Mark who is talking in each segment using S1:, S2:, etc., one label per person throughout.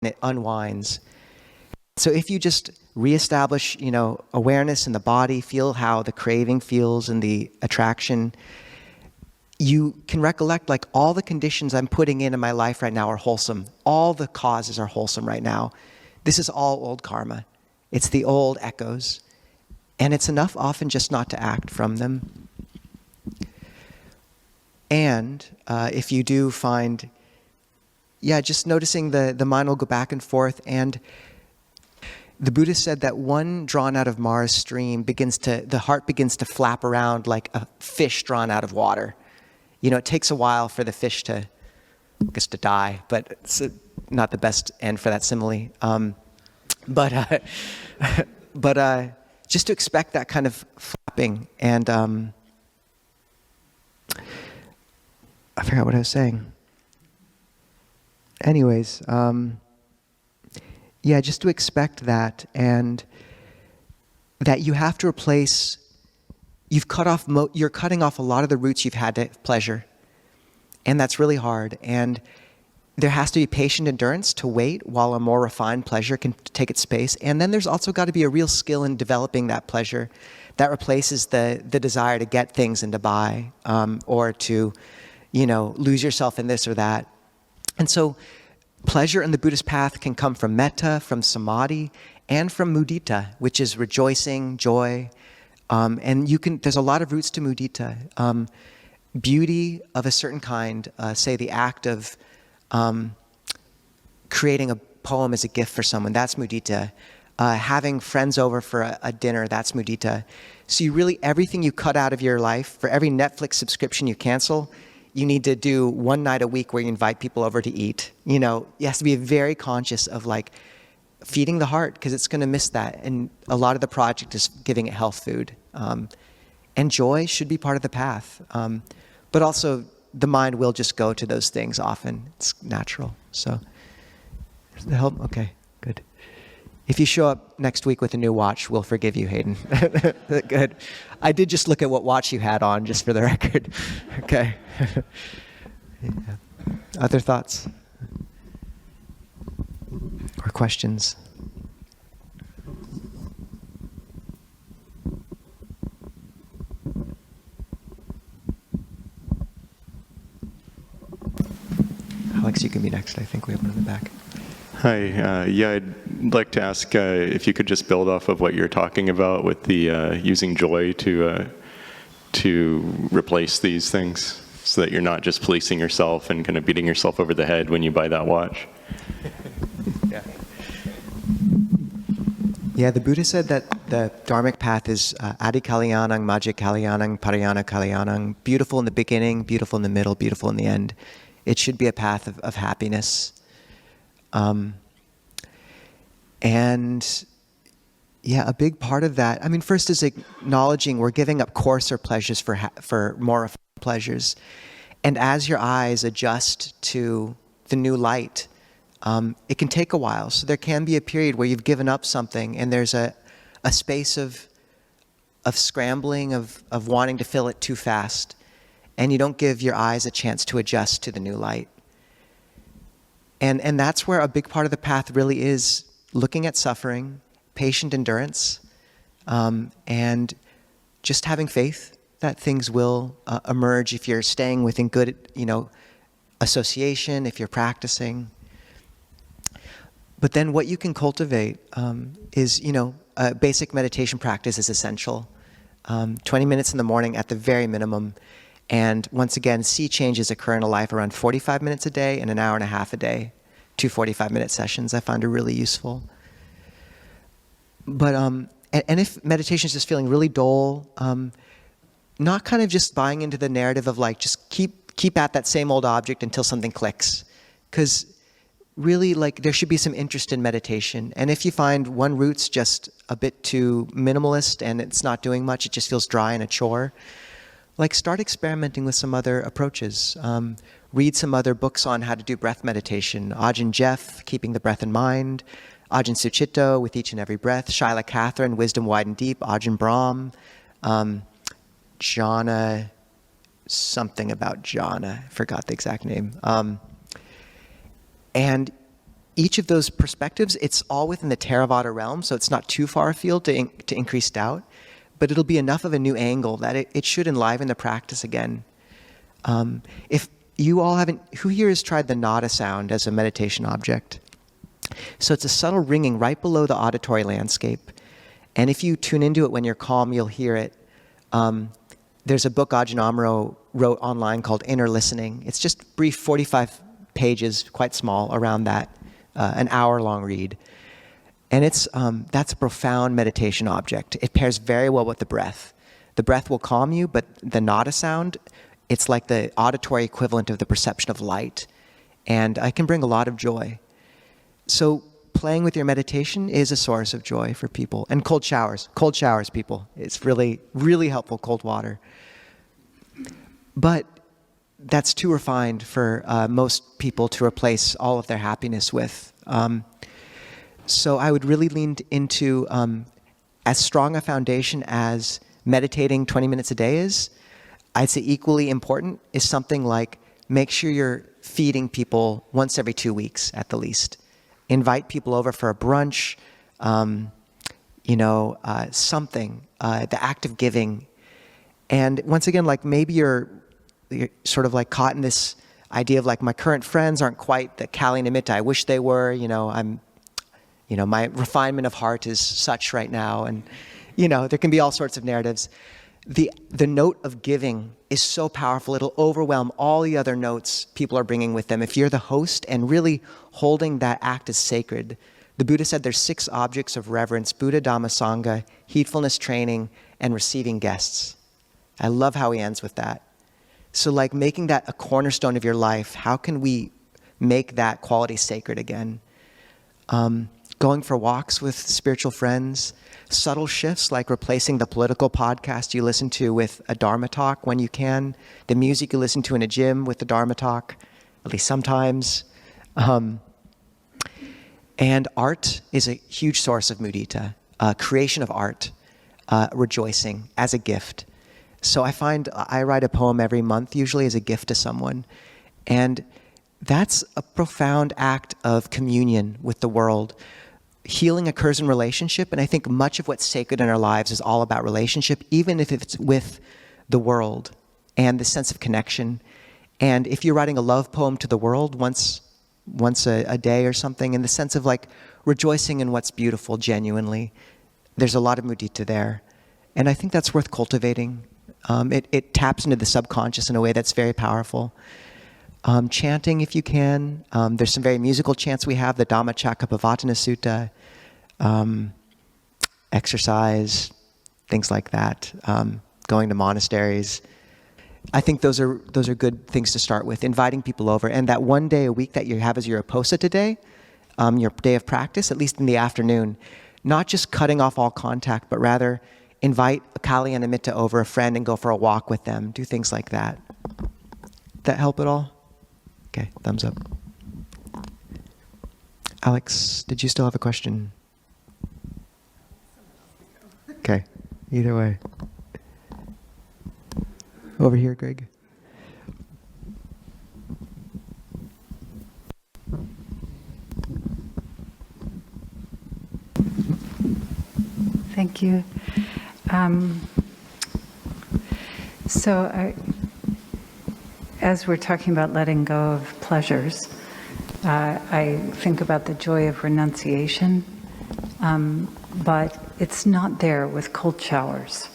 S1: it unwinds. So if you just reestablish, awareness in the body, feel how the craving feels and the attraction, you can recollect like all the conditions I'm putting in my life right now are wholesome. All the causes are wholesome right now. This is all old karma. It's the old echoes. And it's enough often just not to act from them. And if you do find, just noticing the mind will go back and forth. And the Buddha said that one drawn out of Mara's stream the heart begins to flap around like a fish drawn out of water. It takes a while for the fish to die, but it's not the best end for that simile. But just to expect that kind of flapping. And I forgot what I was saying. Anyways, just to expect that, and that you have to replace. You're cutting off a lot of the roots you've had to pleasure, and that's really hard. And there has to be patient endurance to wait while a more refined pleasure can take its space. And then there's also got to be a real skill in developing that pleasure that replaces the desire to get things and to buy, or to, lose yourself in this or that. And so pleasure in the Buddhist path can come from metta, from samadhi, and from mudita, which is rejoicing, joy. And there's a lot of roots to mudita. Beauty of a certain kind, say the act of creating a poem as a gift for someone, that's mudita. Having friends over for a dinner, that's mudita. So everything you cut out of your life, for every Netflix subscription you cancel, you need to do one night a week where you invite people over to eat. You have to be very conscious of like feeding the heart, because it's going to miss that. And a lot of the project is giving it health food. And joy should be part of the path. But also the mind will just go to those things often. It's natural. So does that help? Okay, good. If you show up next week with a new watch, we'll forgive you, Hayden. Good. I did just look at what watch you had on, just for the record. Okay. Yeah. Other thoughts? Or questions? Alex, you can be next. I think we have one in the back.
S2: Hi. I'd like to ask if you could just build off of what you're talking about with the using joy to replace these things, so that you're not just policing yourself and kind of beating yourself over the head when you buy that watch.
S1: Yeah, the Buddha said that the Dharmic path is Adi Kalyanang, Majja Kalyanang, Parayana Kalyanang, beautiful in the beginning, beautiful in the middle, beautiful in the end. It should be a path of happiness. And a big part of that, first is acknowledging we're giving up coarser pleasures for more refined pleasures. And as your eyes adjust to the new light, it can take a while. So there can be a period where you've given up something and there's a space of scrambling, of wanting to fill it too fast. And you don't give your eyes a chance to adjust to the new light. And that's where a big part of the path really is looking at suffering, patient endurance, and just having faith that things will emerge if you're staying within good, association, if you're practicing. But then what you can cultivate is, a basic meditation practice is essential. 20 minutes in the morning at the very minimum. And once again, sea changes occur in a life around 45 minutes a day and an hour and a half a day. 2 45-minute sessions I find are really useful. But, and if meditation is just feeling really dull, not kind of just buying into the narrative of like, just keep at that same old object until something clicks. Because really, like, there should be some interest in meditation. And if you find one route's just a bit too minimalist and it's not doing much, it just feels dry and a chore, like, start experimenting with some other approaches. Read some other books on how to do breath meditation. Ajahn Jeff, Keeping the Breath in Mind. Ajahn Sucitto, With Each and Every Breath. Shaila Catherine, Wisdom Wide and Deep. Ajahn Brahm. Jhana, something about jhana. I forgot the exact name. And, each of those perspectives, it's all within the theravada realm, so it's not too far afield to increase doubt, but it'll be enough of a new angle that it should enliven the practice again. If you all haven't, who here has tried the nada sound as a meditation object? So it's a subtle ringing right below the auditory landscape. And if you tune into it when you're calm, you'll hear it. There's a book Ajahn wrote online called Inner Listening. It's just brief, 45 pages, quite small, around that, an hour-long read. And that's a profound meditation object. It pairs very well with the breath. The breath will calm you, but the nada sound, it's like the auditory equivalent of the perception of light. And it can bring a lot of joy. So playing with your meditation is a source of joy for people. And cold showers, people. It's really, really helpful, cold water. But that's too refined for most people to replace all of their happiness with. So I would really lean into as strong a foundation as meditating 20 minutes a day is. I'd say equally important is something like make sure you're feeding people once every 2 weeks at the least. Invite people over for a brunch, something, the act of giving. And once again, like maybe you're sort of like caught in this idea of like my current friends aren't quite the Kali Nimitta I wish they were, my refinement of heart is such right now, and there can be all sorts of narratives. The note of giving is so powerful, it'll overwhelm all the other notes people are bringing with them. If you're the host and really holding that act as sacred, the Buddha said there's 6 objects of reverence: Buddha, Dhamma, Sangha, heedfulness training, and receiving guests. I love how he ends with that. So like making that a cornerstone of your life, how can we make that quality sacred again? Going for walks with spiritual friends, subtle shifts like replacing the political podcast you listen to with a Dharma talk when you can, the music you listen to in a gym with the Dharma talk, at least sometimes. And art is a huge source of mudita, creation of art, rejoicing as a gift. So I find I write a poem every month, usually as a gift to someone. And that's a profound act of communion with the world. Healing occurs in relationship, and I think much of what's sacred in our lives is all about relationship, even if it's with the world and the sense of connection. And if you're writing a love poem to the world once a day or something, in the sense of like rejoicing in what's beautiful genuinely, there's a lot of mudita there. And I think that's worth cultivating. It taps into the subconscious in a way that's very powerful. Chanting if you can. There's some very musical chants we have, the Dhammacakkappavattana Sutta, exercise, things like that, going to monasteries. I think those are good things to start with, inviting people over. And that one day a week that you have as your Aposita day, your day of practice, at least in the afternoon, not just cutting off all contact, but rather invite a Kali Nimitta over, a friend, and go for a walk with them, do things like that. That help at all? Okay, thumbs up. Alex, did you still have a question? Okay, either way. Over here, Greg.
S3: Thank you. As we're talking about letting go of pleasures, I think about the joy of renunciation, but it's not there with cold showers.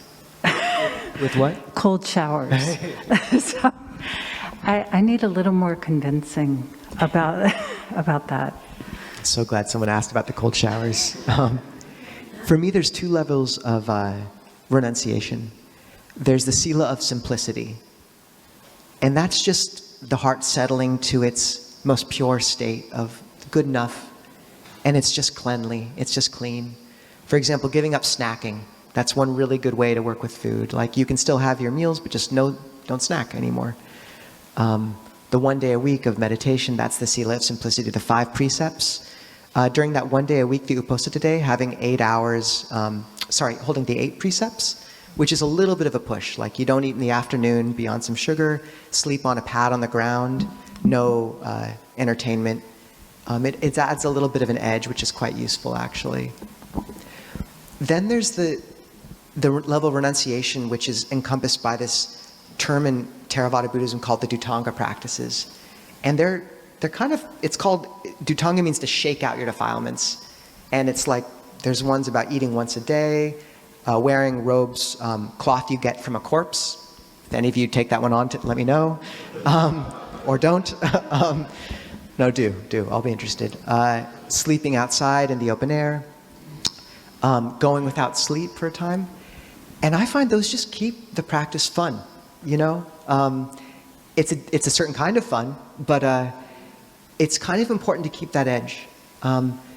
S1: With what?
S3: Cold showers. So I need a little more convincing about that.
S1: So glad someone asked about the cold showers. For me, there's 2 levels of renunciation. There's the sila of simplicity. And that's just the heart settling to its most pure state of good enough. And it's just cleanly, it's just clean. For example, giving up snacking. That's one really good way to work with food. Like you can still have your meals, but just don't snack anymore. The one day a week of meditation, that's the sila of simplicity, the 5 precepts. During that one day a week, the Uposatha day, having 8 hours, holding the 8 precepts, which is a little bit of a push. Like you don't eat in the afternoon, be on some sugar, sleep on a pad on the ground, no entertainment. It adds a little bit of an edge, which is quite useful, actually. Then there's the level of renunciation, which is encompassed by this term in Theravada Buddhism called the Dhutanga practices. And they're kind of, it's called, Dhutanga means to shake out your defilements. And it's like, there's ones about eating once a day, wearing robes, cloth you get from a corpse. If any of you take that one on, let me know. Or don't. No, do. I'll be interested. Sleeping outside in the open air. Going without sleep for a time. And I find those just keep the practice fun, you know? It's a certain kind of fun, but it's kind of important to keep that edge.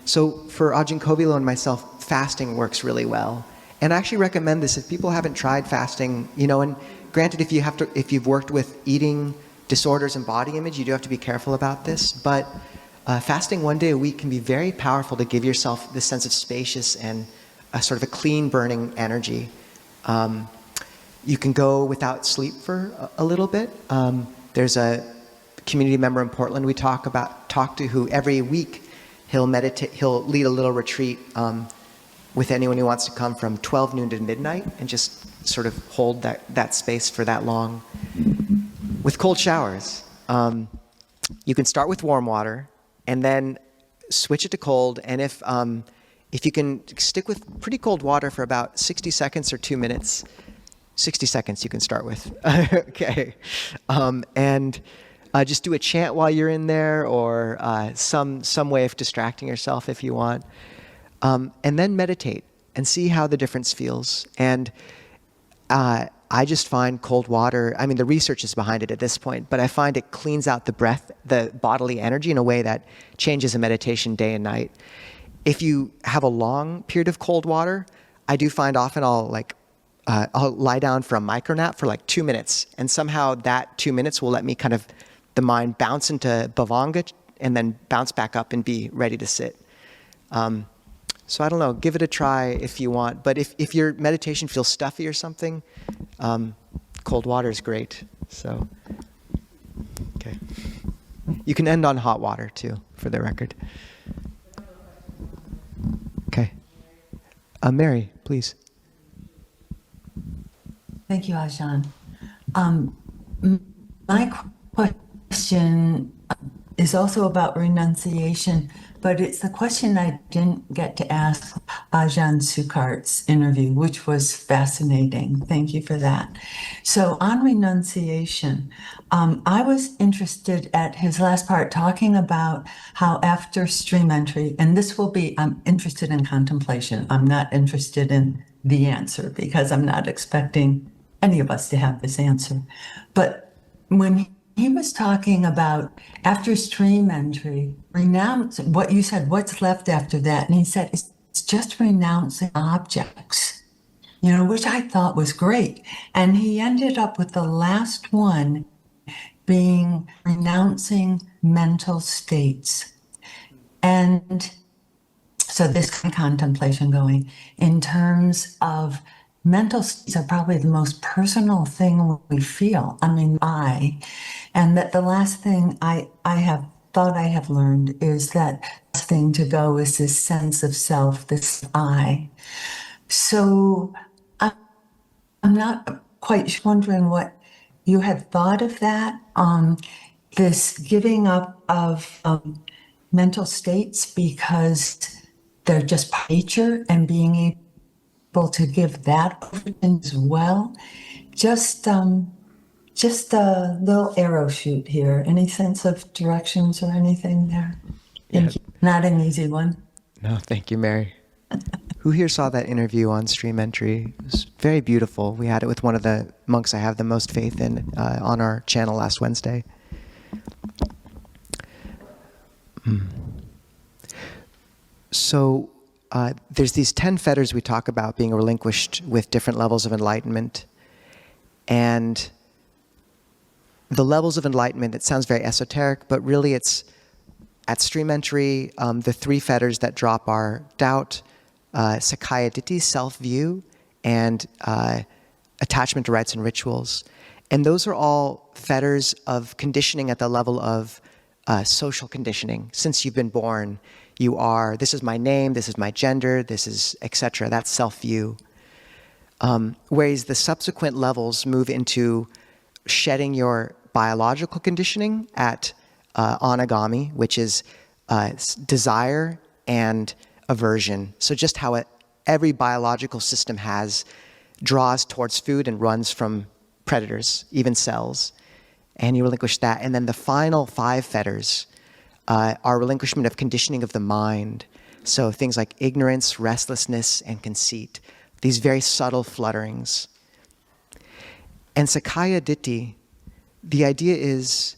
S1: So for Ajahn Kovilo and myself, fasting works really well. And I actually recommend this if people haven't tried fasting, you know, and granted if you've worked with eating disorders and body image, you do have to be careful about this, but fasting one day a week can be very powerful to give yourself this sense of spacious and a sort of a clean burning energy. You can go without sleep for a little bit. There's a community member in Portland we talk to who every week he'll lead a little retreat with anyone who wants to come from 12 noon to midnight and just sort of hold that space for that long. With cold showers, you can start with warm water and then switch it to cold. And if you can stick with pretty cold water for about 60 seconds or 2 minutes, 60 seconds you can start with. Okay. And just do a chant while you're in there, or some way of distracting yourself if you want. And then meditate and see how the difference feels. And I just find cold water, I mean, the research is behind it at this point, but I find it cleans out the breath, the bodily energy in a way that changes a meditation day and night. If you have a long period of cold water, I do find often I'll lie down for a micro nap for like 2 minutes, and somehow that 2 minutes will let me kind of, the mind bounce into bhavanga and then bounce back up and be ready to sit. So I don't know, give it a try if you want. But if your meditation feels stuffy or something, cold water is great. So, okay. You can end on hot water too, for the record. Okay. Mary, please.
S4: Thank you, Ajahn. My question is also about renunciation, but it's the question I didn't get to ask Ajahn Sukhart's interview, which was fascinating. Thank you for that. So on renunciation, I was interested at his last part talking about how after stream entry, and this will be, I'm interested in contemplation. I'm not interested in the answer because I'm not expecting any of us to have this answer. But when he was talking about after stream entry, renounce what you said, what's left after that? And he said, it's just renouncing objects, you know, which I thought was great. And he ended up with the last one being renouncing mental states. And so this contemplation going in terms of mental states are probably the most personal thing we feel. I mean, and that the last thing I have thought I have learned is that the last thing to go is this sense of self, this I. So I'm not quite wondering what you had thought of that, this giving up of mental states because they're just nature, and being able to give that over as well. Just a little arrow shoot here. Any sense of directions or anything there? Thank you. Not an easy one.
S1: No, thank you, Mary. Who here saw that interview on stream entry? It was very beautiful. We had it with one of the monks I have the most faith in on our channel last Wednesday. So there's these 10 fetters we talk about being relinquished with different levels of enlightenment. And the levels of enlightenment, it sounds very esoteric, but really it's at stream entry, the 3 fetters that drop are doubt, Sakkaya Ditthi, self-view, and attachment to rites and rituals. And those are all fetters of conditioning at the level of social conditioning. Since you've been born, you are, this is my name, this is my gender, this is etc. That's self-view. Whereas the subsequent levels move into shedding your biological conditioning at anagami, which is desire and aversion. So just how every biological system draws towards food and runs from predators, even cells. And you relinquish that. And then the final 5 fetters are relinquishment of conditioning of the mind. So things like ignorance, restlessness, and conceit. These very subtle flutterings. And Sakaya Ditti, the idea is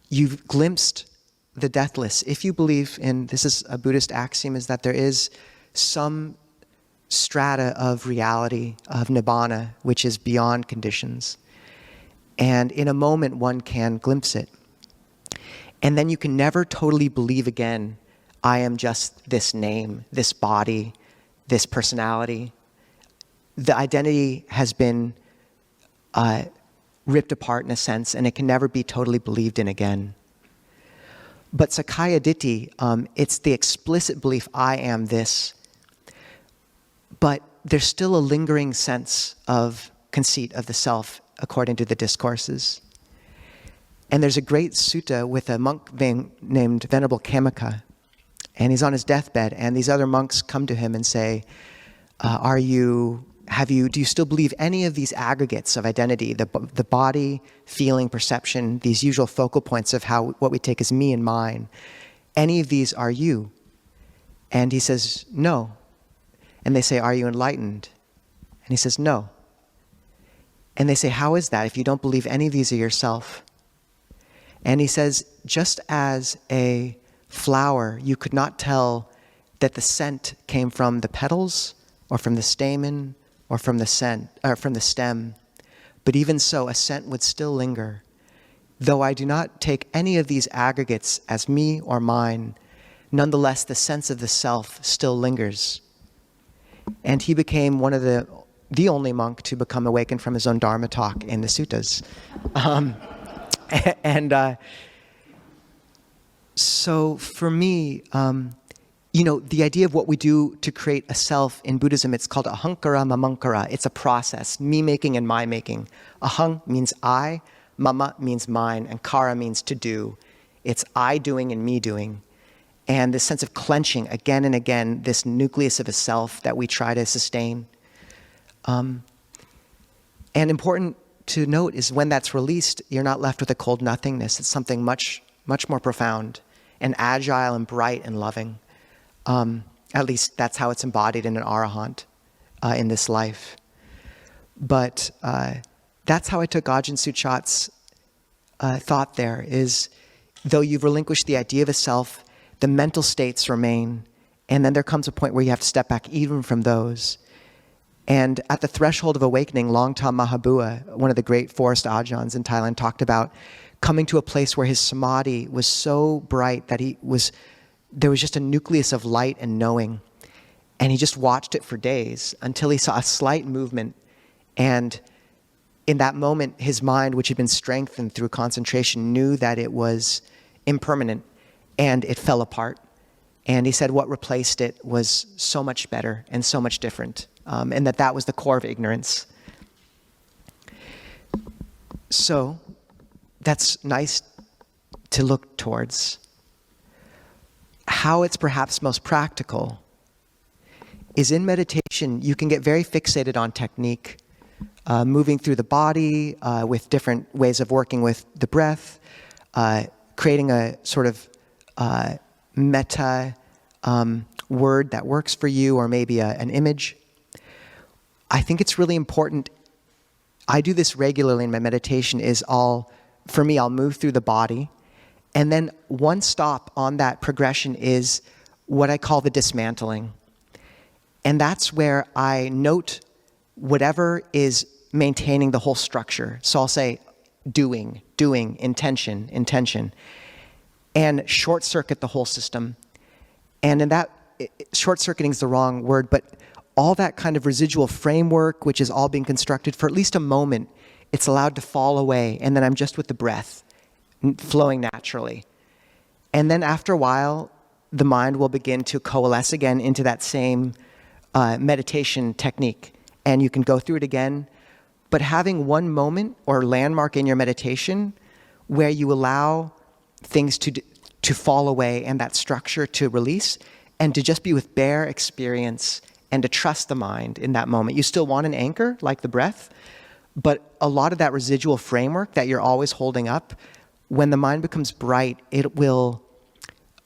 S1: you've glimpsed the deathless. If you believe in, this is a Buddhist axiom, is that there is some strata of reality, of nibbana, which is beyond conditions. And in a moment, one can glimpse it. And then you can never totally believe again, I am just this name, this body, this personality. The identity has been ripped apart in a sense, and it can never be totally believed in again. But Sakaya Ditti, it's the explicit belief, I am this. But there's still a lingering sense of conceit of the self, according to the discourses. And there's a great sutta with a monk named Venerable Kamaka, and he's on his deathbed, and these other monks come to him and say, do you still believe any of these aggregates of identity, the body, feeling, perception, these usual focal points of what we take as me and mine, any of these are you? And he says, no. And they say, are you enlightened? And he says, no. And they say, how is that if you don't believe any of these are yourself? And he says, just as a flower, you could not tell that the scent came from the petals or from the stamen or from the stem, but even so, a scent would still linger. Though I do not take any of these aggregates as me or mine, nonetheless, the sense of the self still lingers. And he became one of the only monk to become awakened from his own Dharma talk in the suttas. So for me, the idea of what we do to create a self in Buddhism, it's called ahankara mamankara. It's a process, me-making and my-making. Ahang means I, mama means mine, and kara means to do. It's I doing and me doing. And this sense of clenching again and again, this nucleus of a self that we try to sustain. And important to note is when that's released, you're not left with a cold nothingness. It's something much, much more profound and agile and bright and loving. At least that's how it's embodied in an arahant in this life. But that's how I took Ajahn Suchat's thought there, is though you've relinquished the idea of a self, the mental states remain, and then there comes a point where you have to step back even from those. And at the threshold of awakening, Longtam Mahabua, one of the great forest Ajahns in Thailand, talked about coming to a place where his samadhi was so bright that there was just a nucleus of light and knowing. And he just watched it for days until he saw a slight movement. And in that moment, his mind, which had been strengthened through concentration, knew that it was impermanent, and it fell apart. And he said what replaced it was so much better and so much different, and that was the core of ignorance. So that's nice to look towards. How it's perhaps most practical is in meditation, you can get very fixated on technique, moving through the body with different ways of working with the breath, creating a sort of metta word that works for you, or maybe an image. I think it's really important. I do this regularly in my meditation, for me, I'll move through the body, and then one stop on that progression is what I call the dismantling. And that's where I note whatever is maintaining the whole structure. So I'll say doing, intention, and short circuit the whole system. And in that, short circuiting is the wrong word, but all that kind of residual framework, which is all being constructed for at least a moment, it's allowed to fall away, and then I'm just with the breath, flowing naturally. And then after a while, the mind will begin to coalesce again into that same meditation technique. And you can go through it again. But having one moment or landmark in your meditation where you allow things to fall away and that structure to release, and to just be with bare experience and to trust the mind in that moment. You still want an anchor, like the breath, but a lot of that residual framework that you're always holding up, when the mind becomes bright, it will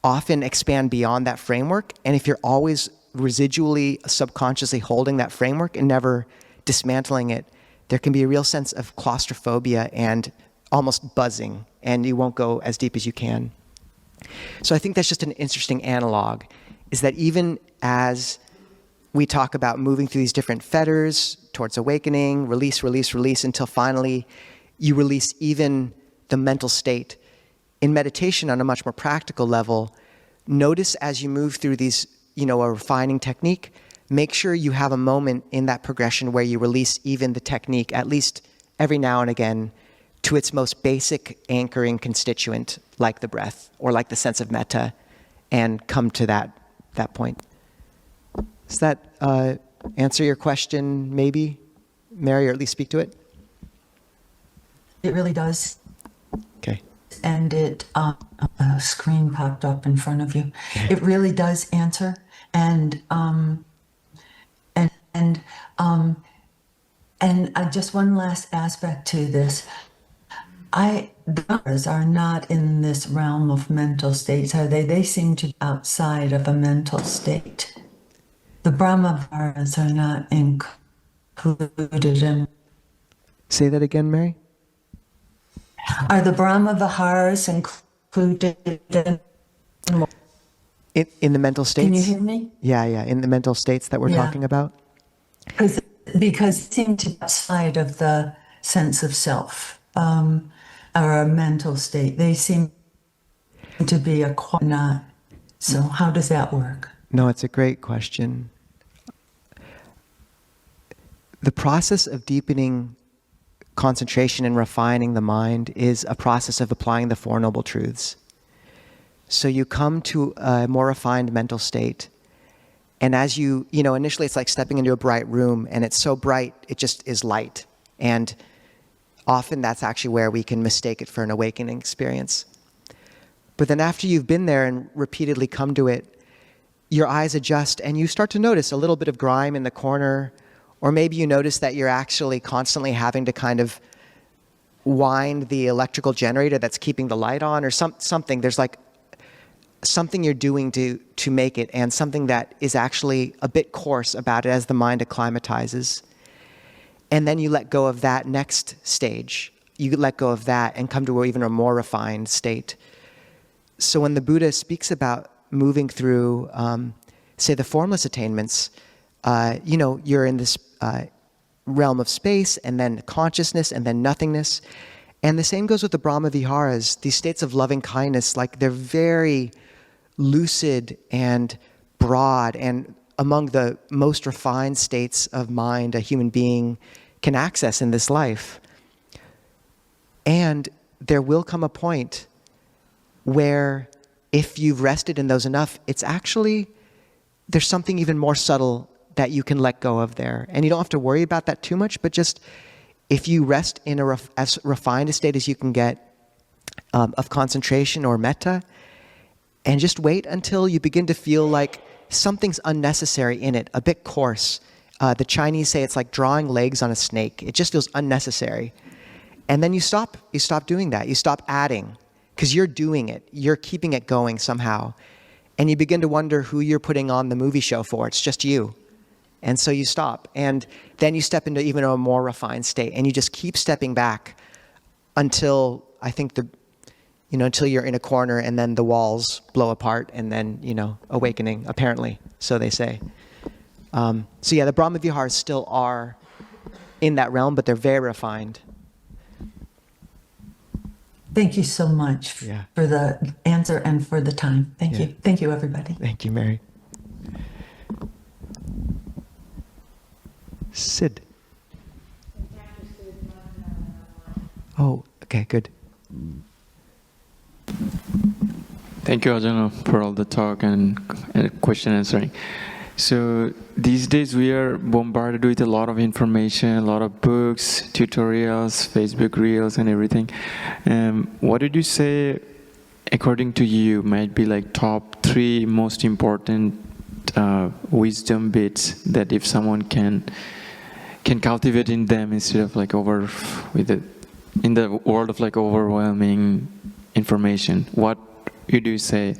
S1: often expand beyond that framework. And if you're always residually, subconsciously holding that framework and never dismantling it, there can be a real sense of claustrophobia and almost buzzing, and you won't go as deep as you can. So I think that's just an interesting analog, is that even as we talk about moving through these different fetters towards awakening, release, release, release, until finally you release even the mental state. In meditation, on a much more practical level, notice as you move through these, a refining technique, make sure you have a moment in that progression where you release even the technique, at least every now and again, to its most basic anchoring constituent, like the breath or like the sense of metta, and come to that point. Does that answer your question, maybe, Mary, or at least speak to it?
S4: It really does.
S1: Okay.
S4: And a screen popped up in front of you.
S1: Okay.
S4: It really does answer. And just one last aspect to this. Others are not in this realm of mental states, are they? They seem to be outside of a mental state. The brahmacharyas are not included in.
S1: Say that again, Mary?
S4: Are the brahmacharyas included
S1: in the mental states?
S4: Can you hear me?
S1: Yeah, in the mental states that we're talking about?
S4: Because they seem to be outside of the sense of self. Or a mental state. They seem to be not. So how does that work?
S1: No, it's a great question. The process of deepening concentration and refining the mind is a process of applying the Four Noble Truths. So you come to a more refined mental state, and as initially it's like stepping into a bright room, and it's so bright, it just is light. And often that's actually where we can mistake it for an awakening experience. But then after you've been there and repeatedly come to it, your eyes adjust and you start to notice a little bit of grime in the corner, or maybe you notice that you're actually constantly having to kind of wind the electrical generator that's keeping the light on, or something. There's like something you're doing to make it, and something that is actually a bit coarse about it as the mind acclimatizes. And then you let go of that next stage. You let go of that and come to even a more refined state. So when the Buddha speaks about moving through, say, the formless attainments, you're in this realm of space, and then consciousness, and then nothingness. And the same goes with the Brahma-viharas, these states of loving kindness, like they're very lucid and broad, and among the most refined states of mind a human being can access in this life. And there will come a point where, if you've rested in those enough, it's actually, there's something even more subtle that you can let go of there. And you don't have to worry about that too much, but just if you rest in as refined a state as you can get of concentration or metta, and just wait until you begin to feel like something's unnecessary in it, a bit coarse. The Chinese say it's like drawing legs on a snake. It just feels unnecessary. And then you stop doing that. You stop adding, because you're doing it. You're keeping it going somehow. And you begin to wonder who you're putting on the movie show for. It's just you. And so you stop. And then you step into even a more refined state. And you just keep stepping back until, I think, until you're in a corner, and then the walls blow apart, and then, awakening, apparently, so they say. So the Brahma-viharas still are in that realm, but they're very refined.
S4: Thank you so much for the answer and for the time. Thank you. Thank you, everybody.
S1: Thank you, Mary. Sid. Oh, okay, good.
S5: Thank you, Ajahn, for all the talk and question answering. So these days we are bombarded with a lot of information, a lot of books, tutorials, Facebook Reels, and everything. What did you say, according to you, might be like top 3 most important wisdom bits that if someone can cultivate in them instead of like in the world of like overwhelming information? What would you say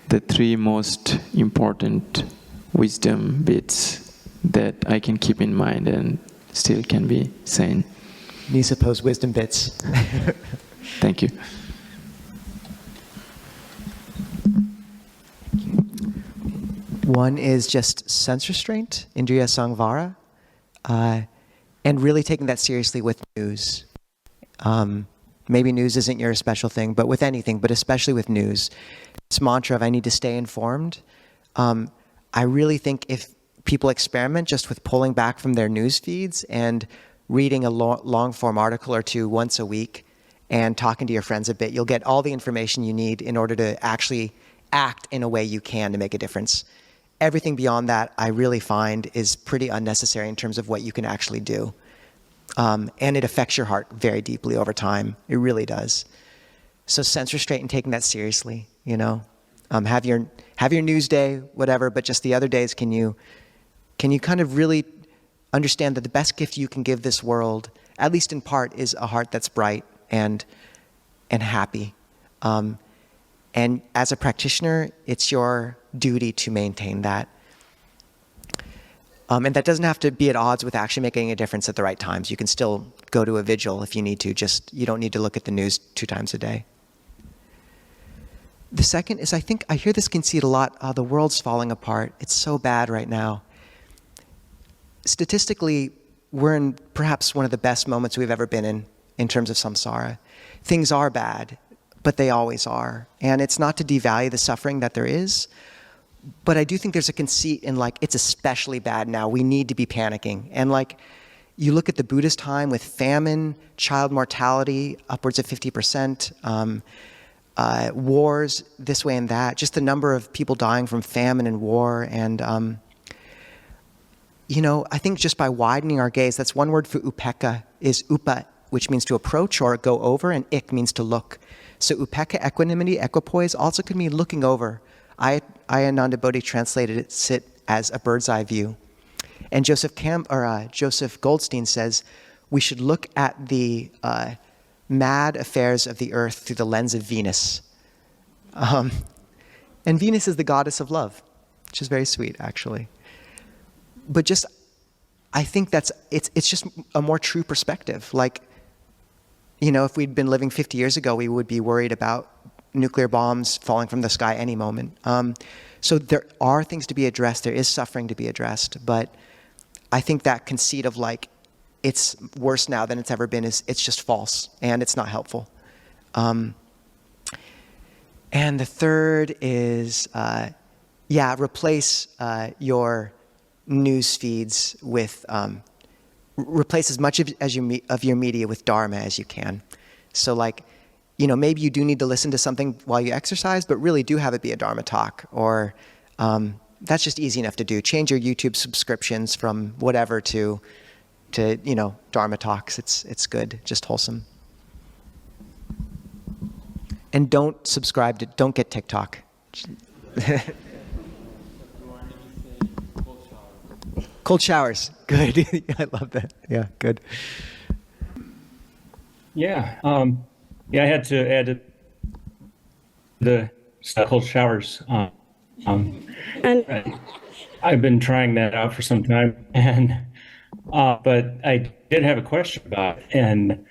S5: the 3 most important wisdom bits that I can keep in mind and still can be sane?
S1: Nisabho's wisdom bits.
S5: Thank you.
S1: One is just sense restraint, indriya samvara, and really taking that seriously with news. Maybe news isn't your special thing, but with anything, but especially with news. This mantra of I need to stay informed. I really think if people experiment just with pulling back from their news feeds and reading a long form article or 2 once a week and talking to your friends a bit, you'll get all the information you need in order to actually act in a way you can to make a difference. Everything beyond that, I really find, is pretty unnecessary in terms of what you can actually do. And it affects your heart very deeply over time. It really does. So sense restraint and taking that seriously, you know. Have your news day, whatever, but just the other days, can you kind of really understand that the best gift you can give this world, at least in part, is a heart that's bright and happy. And as a practitioner, it's your duty to maintain that. And that doesn't have to be at odds with actually making a difference at the right times. You can still go to a vigil if you need to, you don't need to look at the news 2 times a day. The second is, I think I hear this conceit a lot, the world's falling apart. It's so bad right now. Statistically, we're in perhaps one of the best moments we've ever been in terms of samsara. Things are bad, but they always are. And it's not to devalue the suffering that there is, but I do think there's a conceit in like, it's especially bad now. We need to be panicking. And like, you look at the Buddhist time with famine, child mortality, upwards of 50%, wars this way and that, just the number of people dying from famine and war. And, you know, I think just by widening our gaze, that's one word for upekkha, is upa, which means to approach or go over, and ik means to look. So upekkha, equanimity, equipoise, also could mean looking over. Ayananda Bodhi translated it as a bird's eye view. And Joseph Goldstein says, we should look at the mad affairs of the earth through the lens of Venus. And Venus is the goddess of love, which is very sweet, actually. But just, I think it's just a more true perspective. Like, you know, if we'd been living 50 years ago, we would be worried about nuclear bombs falling from the sky any moment. So there are things to be addressed. There is suffering to be addressed. But I think that conceit of like, it's worse now than it's ever been, it's just false, and it's not helpful. And the third is, replace your news feeds with, replace as much of your media with Dharma as you can. So like, you know, maybe you do need to listen to something while you exercise, but really do have it be a Dharma talk, or that's just easy enough to do. Change your YouTube subscriptions from whatever to you know, Dharma talks. It's good, just wholesome. And don't get TikTok. Cold showers, good. I love that. Yeah, good.
S6: Yeah, I had to add the cold showers. And I've been trying that out for some time, and but I did have a question about it. And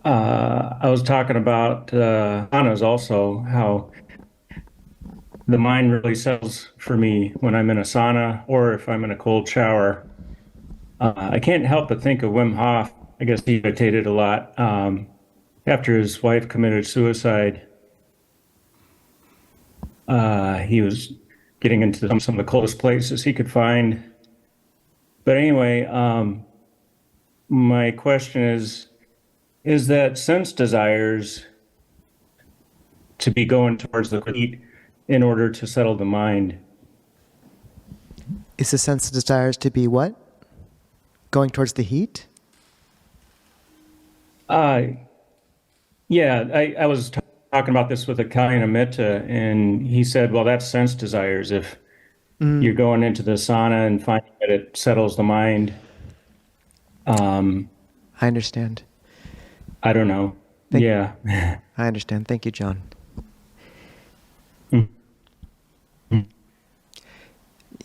S6: I was talking about asanas also, how the mind really settles for me when I'm in asana or if I'm in a cold shower. I can't help but think of Wim Hof. I guess he meditated a lot after his wife committed suicide. He was getting into some of the coldest places he could find. But anyway, my question is that sense desires to be going towards the heat in order to settle the mind.
S1: Is the sense of desires to be what? Going towards the heat?
S6: Yeah, I was talking about this with a Kalyana and he said, well, that's sense desires. If you're going into the sauna and finding that it settles the mind,
S1: I understand.
S6: I don't know. Yeah.
S1: I understand. Thank you, John.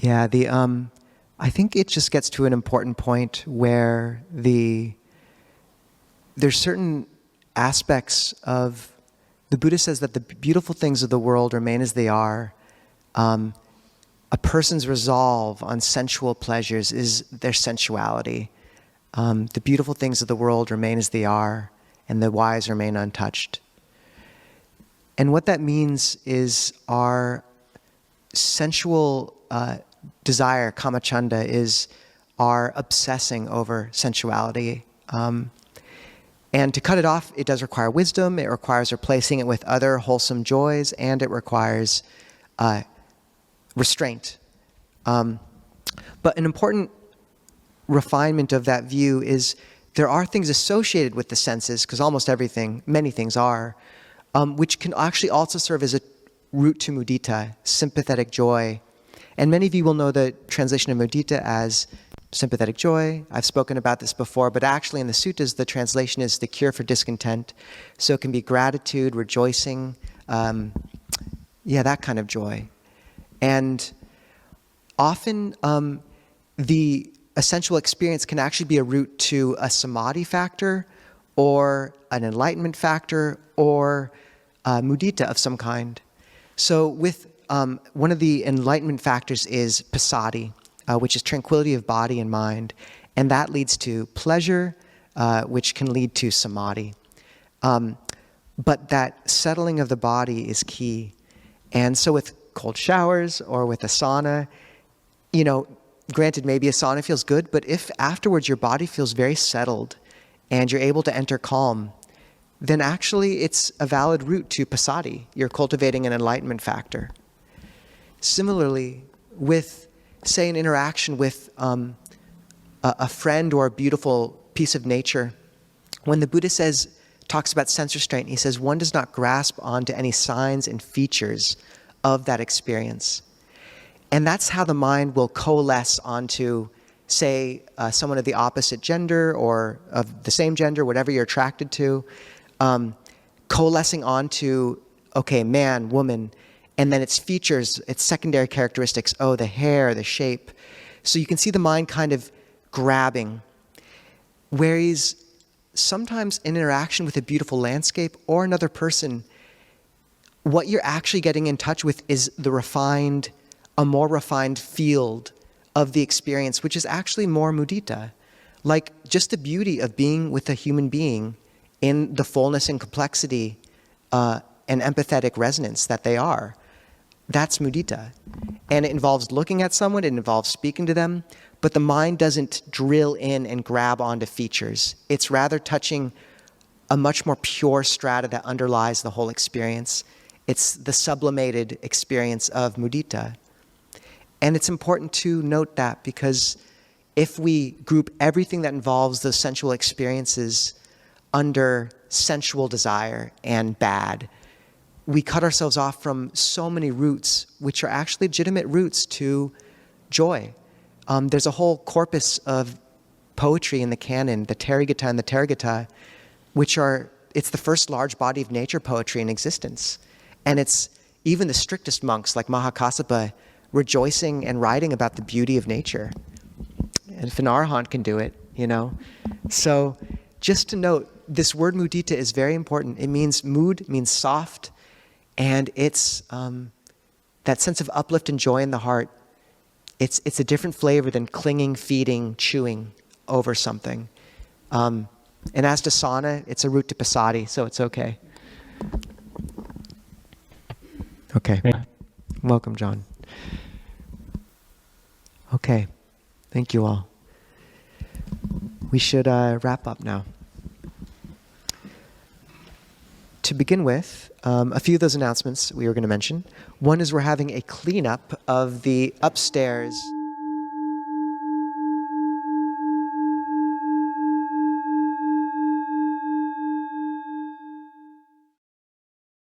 S1: Yeah, I think it just gets to an important point where there's certain aspects of the Buddha says that the beautiful things of the world remain as they are. A person's resolve on sensual pleasures is their sensuality. The beautiful things of the world remain as they are, and the wise remain untouched. And what that means is our sensual desire, kamachanda, is our obsessing over sensuality. And to cut it off, it does require wisdom, it requires replacing it with other wholesome joys, and it requires restraint. But an important refinement of that view is there are things associated with the senses, because almost everything, many things are, which can actually also serve as a route to mudita, sympathetic joy. And many of you will know the translation of mudita as sympathetic joy. I've spoken about this before, but actually in the suttas, the translation is the cure for discontent. So it can be gratitude, rejoicing, that kind of joy. And often the essential experience can actually be a route to a samadhi factor or an enlightenment factor or mudita of some kind. So with one of the enlightenment factors is passaddhi, which is tranquility of body and mind. And that leads to pleasure, which can lead to samadhi. But that settling of the body is key. And so with cold showers or with a sauna, granted, maybe a sauna feels good, but if afterwards your body feels very settled and you're able to enter calm, then actually it's a valid route to passaddhi. You're cultivating an enlightenment factor. Similarly, with, say, an interaction with a friend or a beautiful piece of nature, when the Buddha talks about sense restraint, he says one does not grasp onto any signs and features of that experience. And that's how the mind will coalesce onto, say, someone of the opposite gender or of the same gender, whatever you're attracted to, coalescing onto, okay, man, woman, and then its features, its secondary characteristics, the hair, the shape. So you can see the mind kind of grabbing. Whereas sometimes in interaction with a beautiful landscape or another person, what you're actually getting in touch with is a more refined field of the experience, which is actually more mudita. Like just the beauty of being with a human being in the fullness and complexity and empathetic resonance that they are. That's mudita. And it involves looking at someone, it involves speaking to them, but the mind doesn't drill in and grab onto features. It's rather touching a much more pure strata that underlies the whole experience. It's the sublimated experience of mudita. And it's important to note that because if we group everything that involves those sensual experiences under sensual desire and bad, we cut ourselves off from so many routes, which are actually legitimate routes to joy. There's a whole corpus of poetry in the canon, the Therigatha and the Therigatha, it's the first large body of nature poetry in existence. And it's even the strictest monks like Mahakassapa rejoicing and writing about the beauty of nature. And if an arahant can do it, So just to note, this word mudita is very important. It means mood, means soft, and it's that sense of uplift and joy in the heart. It's a different flavor than clinging, feeding, chewing over something. And as to sauna, it's a route to passaddhi, so it's okay. Okay. Welcome, John. Okay. Thank you all. We should wrap up now. to begin with, a few of those announcements we were going to mention. One is we're having a cleanup of the upstairs